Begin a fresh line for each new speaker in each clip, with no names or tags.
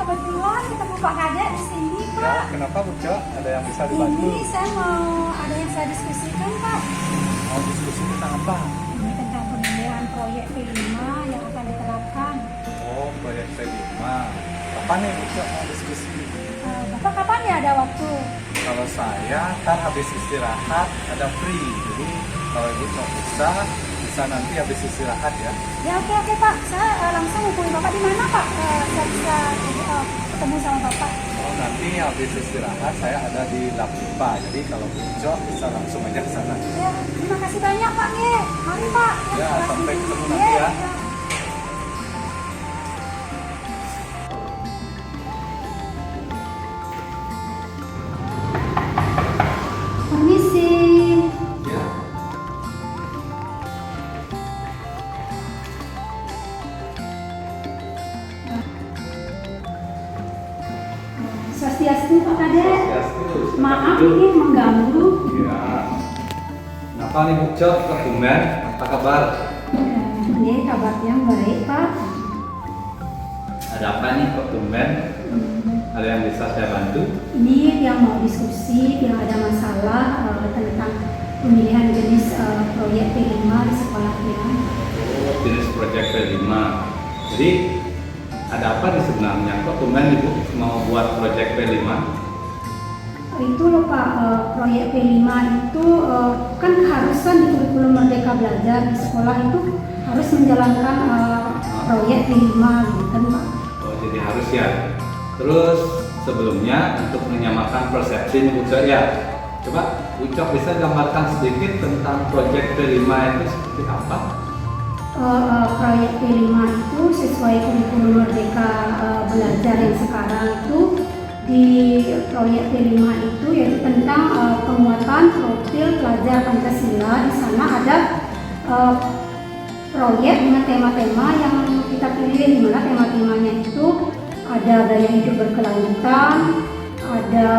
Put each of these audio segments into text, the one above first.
kebetulan ketemu Pak Kades di sini,
Ya,
Pak.
kenapa Bu Jo? Ada yang bisa dibantu?
Ini saya mau ada yang saya diskusikan, Pak.
Mau diskusi tentang apa?
Ini tentang pemilihan proyek P5 yang akan diterapkan.
Oh, proyek P5. Kapan nih Bu Jo mau diskusi?
Bapak kapan ya ada waktu?
Kalau saya kan habis istirahat ada free. Jadi kalau Ibu Jo bisa nanti habis istirahat ya.
Ya oke Pak. Saya langsung hubungi Bapak di mana Pak? Saya bisa ketemu sama Bapak.
Oh, nanti habis istirahat saya ada di Lab IPA. Jadi kalau Bu Jo bisa langsung aja ke sana.
Ya, terima kasih banyak Pak. Mari Pak.
Ya, sampai ketemu nanti
Ya,
ya.
ya. Permisi.
Ya.
Swastiastu Pak Kades.
Swastiastu.
Maaf ini mengganggu.
Ya. Kenapa nih Bu Jo? Ketumben, apa kabar?
Ini kabarnya baik Pak.
Ada apa nih kok tumben? Ada yang bisa saya bantu?
Ini yang mau diskusi, yang ada masalah tentang pemilihan jenis proyek P5 di sekolahnya.
Oh, jenis proyek P5. Jadi ada apa nih sebenarnya? Kok tumben Ibu mau buat proyek P5?
Itu loh Pak, proyek P5 itu kan keharusan di kurikulum Merdeka Belajar di sekolah itu harus menjalankan proyek P5 gitu kan Pak.
Oh, jadi harus ya. Terus sebelumnya untuk menyamakan persepsi nih Bu Jo ya. Coba Bu Jo bisa gambarkan sedikit tentang proyek P5 itu seperti apa?
Proyek P5 itu sesuai kurikulum Merdeka Belajar yang sekarang itu di proyek P5 itu yaitu tentang penguatan profil pelajar Pancasila. Di sana ada proyek dengan tema-tema yang kita pilih, di mana tema-temanya itu ada gaya hidup berkelanjutan, ada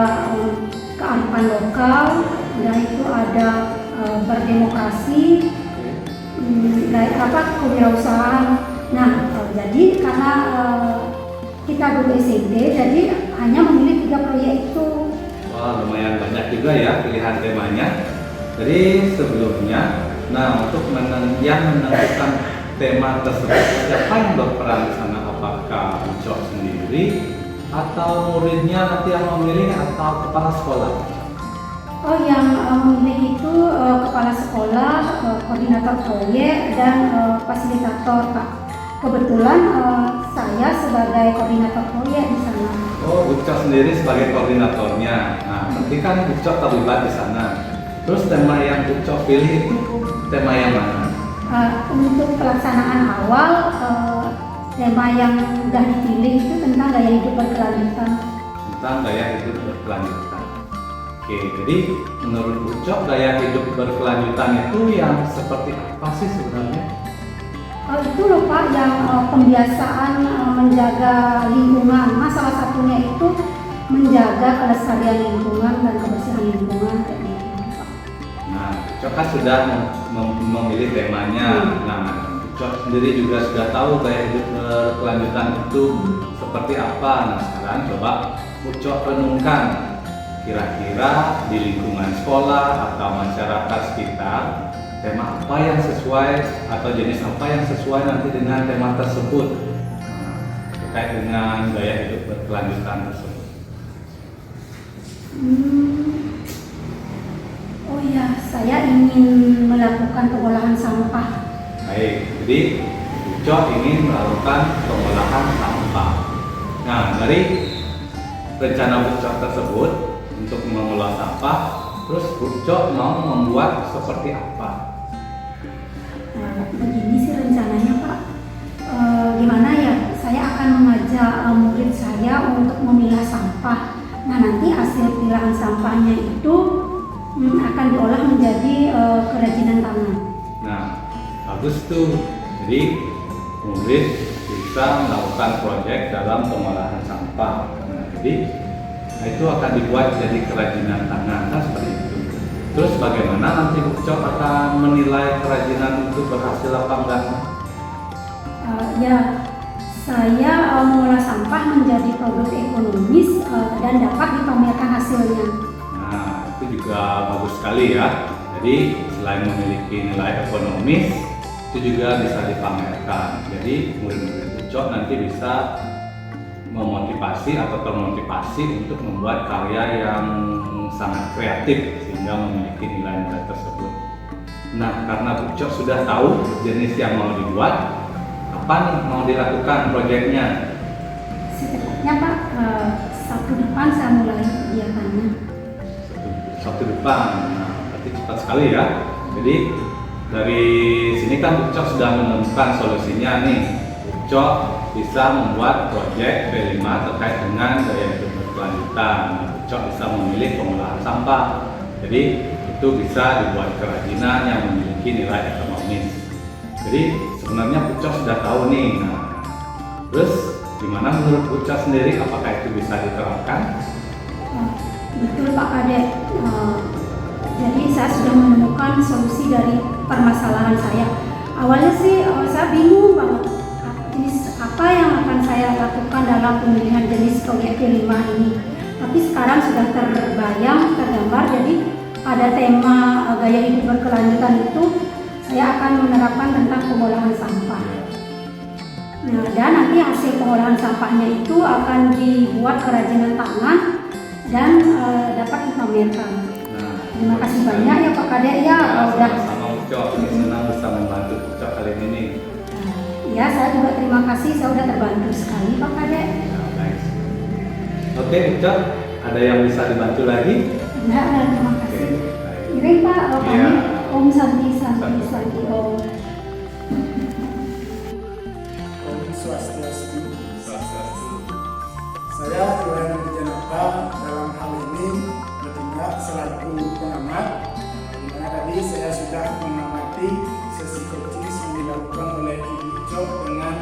kearifan lokal, dan itu ada berdemokrasi, kewirausahaan. Nah, jadi karena kita guru SMP, jadi hanya memilih 3 proyek itu.
Wah, lumayan banyak juga ya pilihan temanya. Jadi sebelumnya, nah untuk yang menentukan tema tersebut, siapa yang berperan di sana? Apakah Bu Jo sendiri atau muridnya nanti yang memilih atau kepala sekolah?
Oh, yang memilih itu kepala sekolah, koordinator proyek, dan fasilitator Pak. Kebetulan saya sebagai koordinator proyek di sana.
Oh, Bu Jo sendiri sebagai koordinatornya. Nah, nanti kan Bu Jo terlibat di sana. Terus tema yang Bu Jo pilih itu tema yang mana?
Untuk pelaksanaan awal, tema yang sudah dipilih itu tentang gaya hidup berkelanjutan.
Tentang gaya hidup berkelanjutan. Oke, jadi menurut Bu Jo gaya hidup berkelanjutan itu yang seperti apa sih sebenarnya?
Itu loh Pak, yang pembiasaan menjaga lingkungan. Nah, salah satunya itu menjaga kelestarian lingkungan dan kebersihan lingkungan kayak gitu Pak.
Nah, Bu Jo kan sudah memilih temanya. Nah, Bu Jo sendiri juga sudah tahu gaya hidup berkelanjutan itu seperti apa. Nah, sekarang coba Bu Jo renungkan, kira-kira di lingkungan sekolah atau masyarakat sekitar tema apa yang sesuai atau jenis apa yang sesuai nanti dengan tema tersebut, terkait dengan gaya hidup berkelanjutan tersebut.
Oh ya, saya ingin melakukan pengolahan sampah.
Baik, jadi Bu Jo ingin melakukan pengolahan sampah. Nah, dari rencana Bu Jo tersebut untuk mengolah sampah, terus Bu Jo mau membuat seperti apa?
Begini sih rencananya Pak. Gimana ya? Saya akan mengajak murid saya untuk memilah sampah. Nah, nanti hasil pemilahan sampahnya itu akan diolah menjadi kerajinan tangan.
Nah, bagus tuh. Jadi murid bisa melakukan proyek dalam pengolahan sampah. Nah, jadi itu akan dibuat jadi kerajinan tangan, kan seperti itu. Terus bagaimana nanti Bu Jo akan menilai kerajinan itu berhasil apa enggak?
Ya, saya mengolah sampah diolah menjadi produk ekonomis dan dapat dipamerkan hasilnya.
Nah, itu juga bagus sekali ya. Jadi selain memiliki nilai ekonomis, itu juga bisa dipamerkan. Jadi murid-murid Ucok nanti bisa memotivasi atau termotivasi untuk membuat karya yang sangat kreatif sehingga memiliki nilai-nilai tersebut. Nah, karena Ucok sudah tahu jenis yang mau dibuat, apa nih mau dilakukan proyeknya?
Secepatnya Pak, Sabtu depan saya mulai kegiatannya.
Sabtu depan, nah, berarti cepat sekali ya. Jadi dari sini kan Ucok sudah menemukan solusinya nih. Ucok bisa membuat proyek B5 terkait dengan gaya hidup berkelanjutan. Ucok bisa memilih pengolahan sampah. Jadi itu bisa dibuat kerajinan yang memiliki nilai ekonomis. Jadi sebenarnya Ucok sudah tahu nih. Nah, terus gimana menurut Ucok sendiri? Apakah itu bisa diterapkan?
Betul Pak Kadek. Jadi saya sudah menemukan solusi dari permasalahan saya. Awalnya sih saya bingung banget jenis apa yang akan saya lakukan dalam pemilihan jenis proyek B5 ini. Tapi sekarang sudah terbayang, tergambar. Jadi pada tema gaya hidup berkelanjutan itu saya akan menerapkan tentang pengolahan sampah. Nah, dan nanti hasil pengolahan sampahnya itu akan dibuat kerajinan tangan dan dapat dipamerkan.
Nah,
Terima kasih banyak ya Pak Kadek ya, udah.
Sama Ucok, senang bisa membantu Ucok kali ini.
Ya, saya juga terima kasih, saya sudah terbantu sekali Pak Kadek.
Ya, baik. Oke Ucok, ada yang bisa dibantu lagi?
Enggak, terima kasih.
Oke, baik.
Kirim Pak, kami
Iya.
Om Santi Om.
Om Swastiastu. Saya Tuhan Janata dalam hal ini bertindak selaku pengamat. Dimana tadi saya sudah mengamati sesi coaching yang dilakukan oleh Ibu Ucok dengan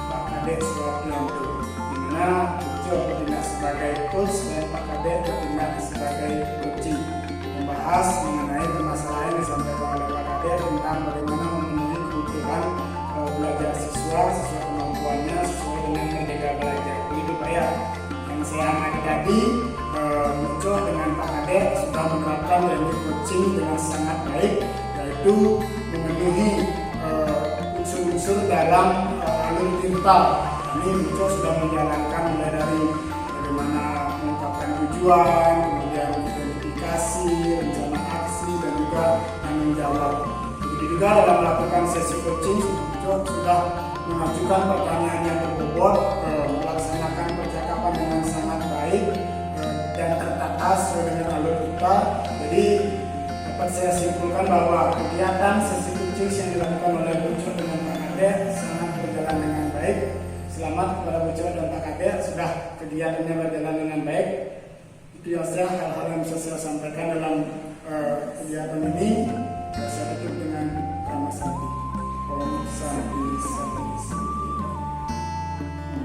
Pak Kadek Suwardianto. Dimana Ucok bertindak sebagai coach dan Pak Kadek bertindak sebagai coaching. Membahas mengenai permasalahan yang disampaikan oleh Pak Kadek tentang bagaimana memenuhi kebutuhan belajar siswa sesuai kemampuannya sesuai dengan Merdeka Belajar. Begitu Pak ya. Yang saya amati tadi, Ucok dengan Pak Kadek sudah menerapkan teknik coaching dengan sangat baik, yaitu memenuhi unsur-unsur dalam alur digital. Ini Ucok sudah menjalankan mulai dari bagaimana mengungkapkan tujuan, kemudian identifikasi, rencana aksi, dan juga tanggung jawab. Begitu juga dalam melakukan sesi coaching, Ucok sudah mengajukan pertanyaan yang berbobot, melaksanakan percakapan dengan sangat baik dan tertata sesuai dengan alur kita. Jadi dapat saya simpulkan bahwa kegiatan sesi coaching yang dilakukan oleh Ucok dengan Pak Kadek sangat berjalan dengan baik. Selamat kepada Ucok dan Pak Kadek, sudah kegiatannya berjalan dengan baik. Itu yang hal-hal yang bisa saya sampaikan dalam kegiatan ini. Saya tutup dengan Rama Santi. Om Santi.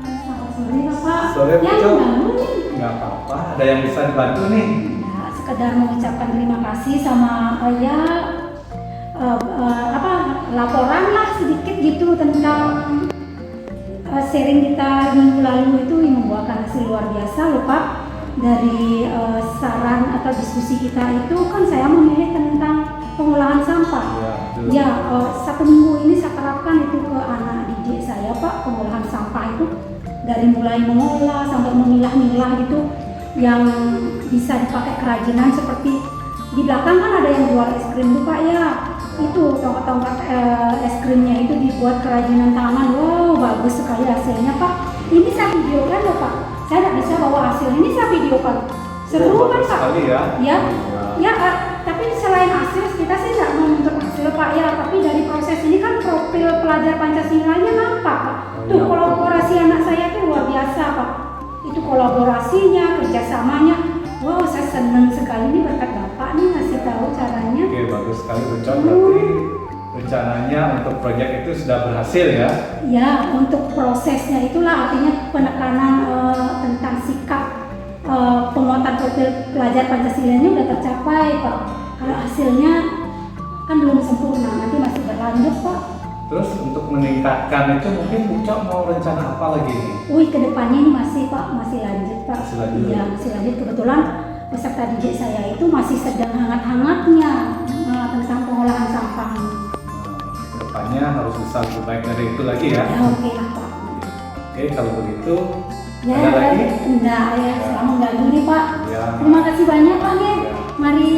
Selamat sore Bapak.
Sore
Ya,
Ucok.
bangun nih.
Nggak apa-apa, ada yang bisa dibantu nih.
Ya, sekedar mengucapkan terima kasih sama laporan lah sedikit gitu tentang sharing kita minggu lalu itu yang membuahkan hasil luar biasa loh Pak. Dari saran atau diskusi kita itu kan saya memilih tentang pengolahan sampah. Ya, 1 minggu ini saya terapkan itu ke anak didik saya Pak, pengolahan sampah itu dari mulai mengolah sampai memilah-milah gitu yang bisa dipakai kerajinan seperti di belakang kan ada yang jual es krim tuh Pak ya. Itu tongkat-tongkat es krimnya itu dibuat kerajinan tangan. Wow, bagus sekali hasilnya Pak. Ini saya videokan loh Pak. Saya tidak bisa bawa hasil ini, saya videokan. Seru kan Pak?
Sekali ya.
Ya, tapi selain hasil kita sih tidak menuntut hasil Pak ya. Tapi dari proses ini kan profil pelajar Pancasilanya nampak Pak. Tuh kolaborasi anak saya itu luar biasa Pak. Itu kolaborasinya, kerjasamanya. Wow, saya senang sekali ini berkat Bapak nih ngasih tahu caranya.
Oke, bagus sekali Ucok. Berarti rencananya untuk proyek itu sudah berhasil ya?
Ya, untuk prosesnya itulah artinya penekanan tentang sikap penguatan profil pelajar Pancasilanya udah tercapai Pak. Kalau hasilnya kan belum sempurna, nanti masih berlanjut Pak.
Terus untuk meningkatkan itu mungkin Ucok mau rencana apa lagi nih?
Kedepannya ini masih Pak, masih lanjut Pak.
Masih lanjut.
Iya, masih lanjut. Kebetulan peserta didik saya itu masih sedang hangat-hangatnya tentang pengolahan sampah.
Kedepannya harus bisa lebih baik dari itu lagi ya.
Ya oke lah Pak.
Oke, kalau begitu
Ya,
ada lagi?
enggak ya, selama enggak dulu nih Pak.
Ya.
Terima kasih banyak Pak ya.
Ya.
Mari.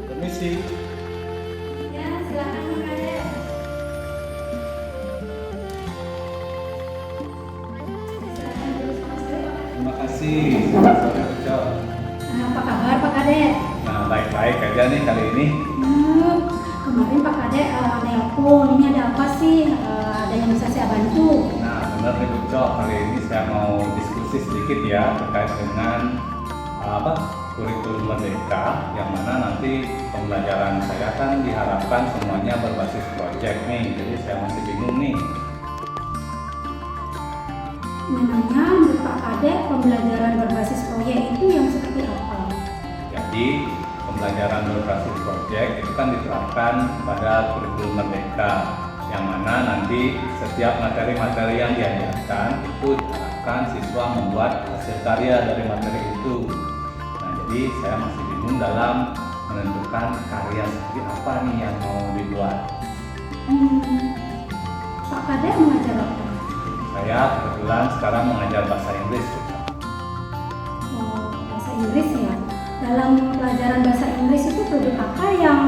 Permisi.
Ya, silakan Pak Kades. Silakan dulu sama saya Pak Kades.
Terima kasih. Selamat sore Ucok.
Apa kabar Pak Kades?
Nah, baik-baik aja nih kali ini.
Kemarin Pak Kades nelpon, ini ada apa sih? Ada yang bisa saya bantu?
Nah, benar nih Ucok, kali ini saya mau diskusi sedikit ya terkait dengan kurikulum Merdeka, yang mana nanti pembelajaran saya kan diharapkan semuanya berbasis proyek nih, jadi saya masih bingung nih.
Memangnya menurut Pak Kades pembelajaran berbasis proyek itu yang seperti apa?
Jadi pembelajaran berbasis proyek itu kan diterapkan pada kurikulum Merdeka, yang mana nanti setiap materi-materi yang diajarkan itu diharapkan siswa membuat hasil karya dari materi itu. Nah, jadi saya masih bingung dalam menentukan karya seperti apa nih yang mau dibuat.
Pak Kades mengajar apa?
Saya kebetulan sekarang mengajar bahasa Inggris.
Oh, bahasa Inggris ya. Dalam pelajaran bahasa Inggris itu produk apa yang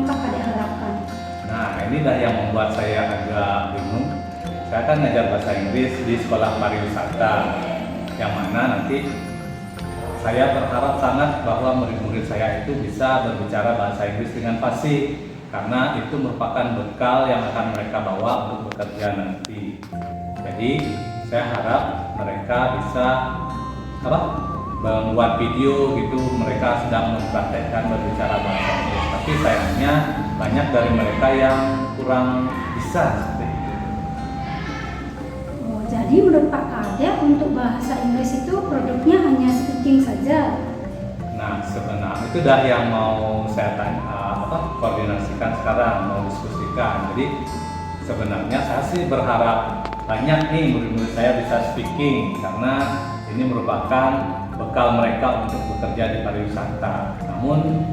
Pak Kades harapkan?
Nah, ini dah yang membuat saya agak bingung. Saya kan ngajar bahasa Inggris di sekolah pariwisata, yang mana nanti saya berharap sangat bahwa murid-murid saya itu bisa berbicara bahasa Inggris dengan fasih, karena itu merupakan bekal yang akan mereka bawa untuk bekerja nanti. Jadi saya harap mereka bisa membuat video gitu, mereka sedang mempraktekkan berbicara bahasa Inggris. Tapi sayangnya banyak dari mereka yang kurang bisa seperti itu.
Oh, jadi menurut Pak Kades untuk bahasa Inggris itu produknya hanya speaking saja.
Nah, sebenarnya itu dah yang mau saya koordinasikan sekarang, mau diskusikan. Jadi sebenarnya saya sih berharap banyak nih murid-murid saya bisa speaking, karena ini merupakan bekal mereka untuk bekerja di pariwisata. Namun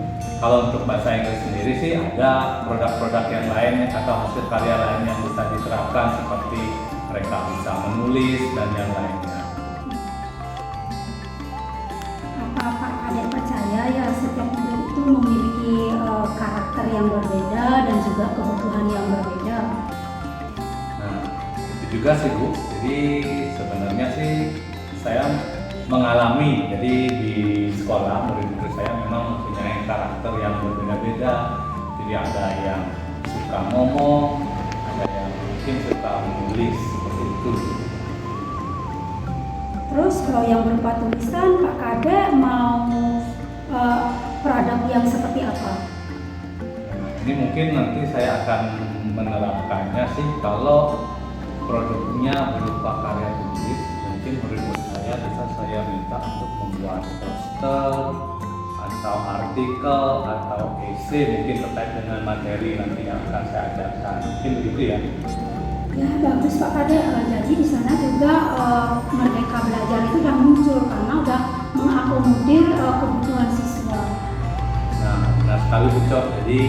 kalau untuk bahasa Inggris sendiri sih ada produk-produk yang lain atau hasil karya lain yang bisa diterapkan, seperti mereka bisa menulis dan yang lainnya.
Apa Pak Kades percaya ya setiap murid itu memiliki karakter yang berbeda dan juga kebutuhan yang berbeda?
Nah, itu juga sih Bu. Jadi sebenarnya sih saya mengalami, jadi di sekolah murid-murid saya memang mempunyai karakter yang berbeda-beda. Jadi ada yang suka ngomong, ada yang mungkin suka menulis, seperti itu.
Terus kalau yang berupa tulisan, Pak Kades mau produk yang seperti apa?
Nah, ini mungkin nanti saya akan menerapkannya sih kalau produknya berupa karya tulis. Mungkin murid-murid saya bisa saya minta untuk membuat poster atau artikel atau esai mungkin terkait dengan materi nanti yang akan saya ajarkan. Mungkin begitu ya.
Ya bagus Pak Kades. Jadi di sana juga Merdeka Belajar itu sudah muncul karena sudah mengakomodir kebutuhan siswa.
Nah, benar sekali Bu Cok. Jadi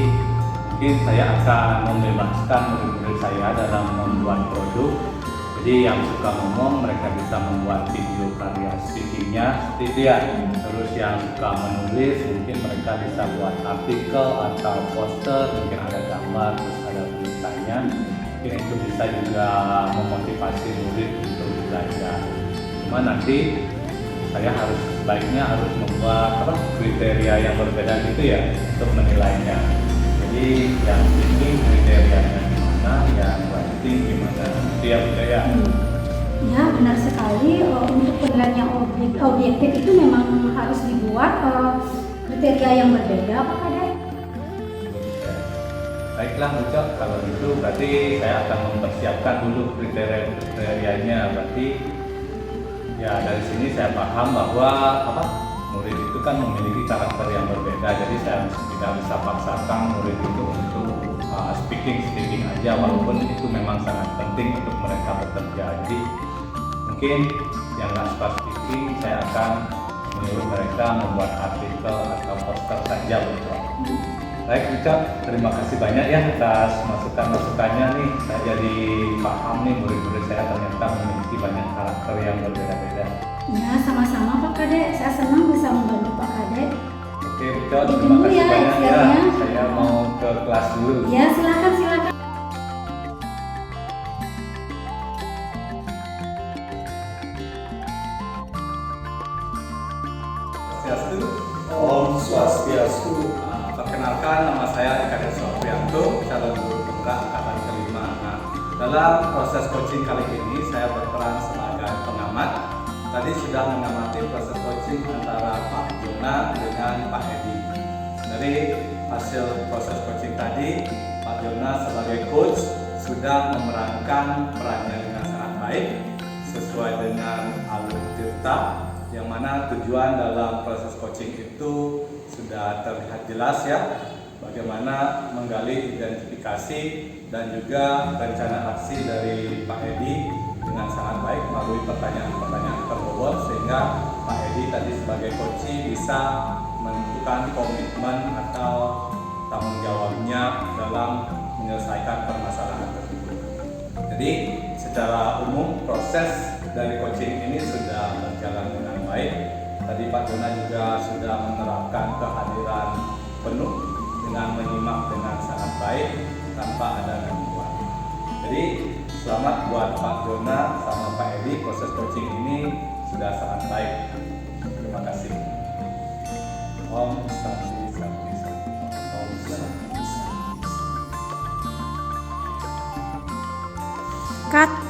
mungkin saya akan membebaskan murid-murid saya dalam membuat produk. Jadi yang suka ngomong mereka bisa membuat video karya speakingnya seperti itu ya. Terus yang suka menulis mungkin mereka bisa buat artikel atau poster, mungkin ada gambar terus ada tulisannya. Mungkin itu bisa juga memotivasi murid untuk belajar. Cuma nanti saya baiknya harus membuat kriteria yang berbeda gitu ya untuk menilainya. Jadi yang speaking kriterianya gimana, yang writing gimana, itu ya Bu ya.
Ya, benar sekali. Untuk penilaian yang objektif itu memang harus dibuat kriteria yang berbeda, Pak Kadek.
Baiklah Bu Cok, kalau gitu berarti saya akan mempersiapkan dulu kriterianya. Berarti ya dari sini saya paham bahwa murid itu kan memiliki karakter yang berbeda. Jadi saya tidak bisa paksakan murid itu untuk speaking aja, walaupun itu memang sangat penting untuk mereka bekerja. Jadi mungkin yang nggak suka speaking, saya akan menyuruh mereka membuat artikel atau poster saja Bu Cok. Baik Bu Cok, terima kasih banyak ya atas masukan-masukannya nih. Saya jadi paham nih murid-murid saya ternyata memiliki banyak karakter yang berbeda-beda.
Ya, sama-sama Pak Kadek. Saya senang bisa membantu Pak Kadek.
Oke Bu Cok, terima
Ditunggu
kasih
ya
banyak ya.
excelnya.
Saya mau ke kelas dulu.
Ya, silakan.
Swastiastu.
Om Swastiastu.
Perkenalkan, nama saya Eka Sofianto, calon guru penggerak angkatan kelima. Nah, dalam proses coaching kali ini saya berperan sebagai pengamat. Tadi sudah mengamati proses coaching antara Pak Jona dengan Pak Edi. Dari hasil proses coaching tadi, Pak Jona sebagai coach sudah memerankan perannya dengan sangat baik sesuai dengan alur tirta, yang mana tujuan dalam proses coaching itu sudah terlihat jelas ya, bagaimana menggali identifikasi dan juga rencana aksi dari Pak Edi dengan sangat baik melalui pertanyaan-pertanyaan terbobot, sehingga Pak Edi tadi sebagai coach bisa menentukan komitmen atau tanggung jawabnya dalam menyelesaikan permasalahan tersebut. Jadi secara umum proses dari coaching ini sudah berjalan dengan baik. Tadi Pak Jona juga sudah menerapkan kehadiran penuh dengan menyimak dengan sangat baik tanpa ada gangguan. Jadi selamat buat Pak Jona sama Pak Edi, proses coaching ini sudah sangat baik. Terima kasih. Om Santi Santi Santi. Om Santi Santi.
Cut.